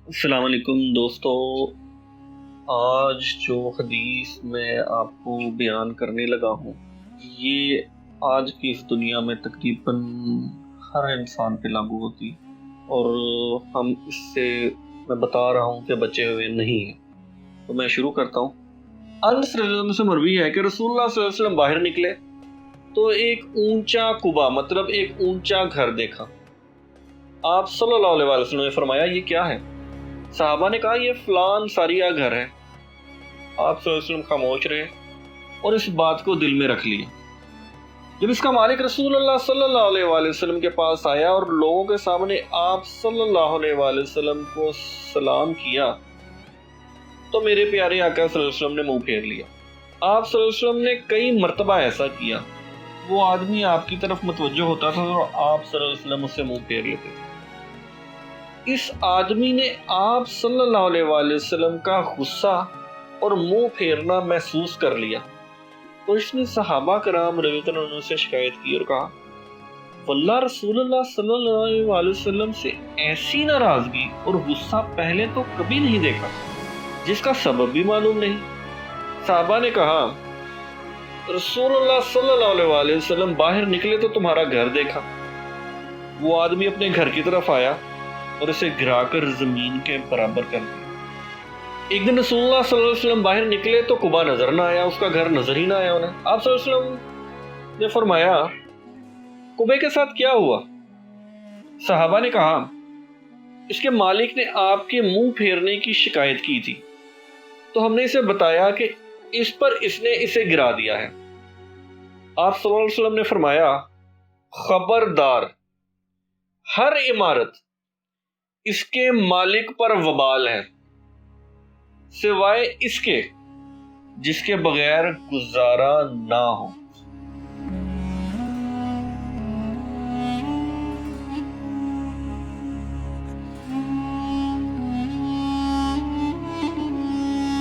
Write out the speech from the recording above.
السلام علیکم دوستو، آج جو حدیث میں آپ کو بیان کرنے لگا ہوں یہ آج کی اس دنیا میں تقریباً ہر انسان پہ لاگو ہوتی، اور ہم اس سے میں بتا رہا ہوں کہ بچے ہوئے نہیں ہیں۔ تو میں شروع کرتا ہوں۔ انس رضی اللہ عنہ سے مروی ہے کہ رسول اللہ صلی اللہ علیہ وسلم باہر نکلے تو ایک اونچا قبا مطلب ایک اونچا گھر دیکھا۔ آپ صلی اللہ علیہ وسلم نے فرمایا یہ کیا ہے؟ صحابہ نے کہا یہ فلان ساریہ گھر ہے۔ آپ صلی اللہ علیہ وسلم خاموش رہے اور اس بات کو دل میں رکھ لیا۔ جب اس کا مالک رسول اللہ صلی اللہ علیہ وسلم کے پاس آیا اور لوگوں کے سامنے آپ صلی اللہ علیہ وسلم کو سلام کیا تو میرے پیارے آقا صلی اللہ علیہ وسلم نے منہ پھیر لیا۔ آپ صلی اللہ علیہ وسلم نے کئی مرتبہ ایسا کیا، وہ آدمی آپ کی طرف متوجہ ہوتا تھا اور آپ صلی اللہ علیہ وسلم اس سے منہ پھیر لیتے تھے۔ اس آدمی نے آپ صلی اللہ علیہ وسلم کا غصہ اور منہ پھیرنا محسوس کر لیا، تو اس نے صحابہ کرام رضی اللہ عنہ سے شکایت کی اور کہا واللہ رسول اللہ صلی اللہ علیہ وسلم سے ایسی ناراضگی اور غصہ پہلے تو کبھی نہیں دیکھا، جس کا سبب بھی معلوم نہیں۔ صحابہ نے کہا رسول اللہ صلی اللہ علیہ وسلم باہر نکلے تو تمہارا گھر دیکھا۔ وہ آدمی اپنے گھر کی طرف آیا اور اسے گرا کر زمین کے برابر کر دیا۔ ایک دن رسول اللہ صلی اللہ علیہ وسلم باہر نکلے تو قبا نظر نہ آیا، اس کا گھر نظر ہی نہ آیا انہیں۔ آپ صلی اللہ علیہ وسلم نے فرمایا قبے کے ساتھ کیا ہوا؟ صحابہ نے کہا اس کے مالک نے آپ کے منہ پھیرنے کی شکایت کی تھی، تو ہم نے اسے بتایا کہ اس پر اس نے اسے گرا دیا ہے۔ آپ صلی اللہ علیہ وسلم نے فرمایا خبردار، ہر عمارت اس کے مالک پر وبال ہے سوائے اس کے جس کے بغیر گزارا نہ ہو۔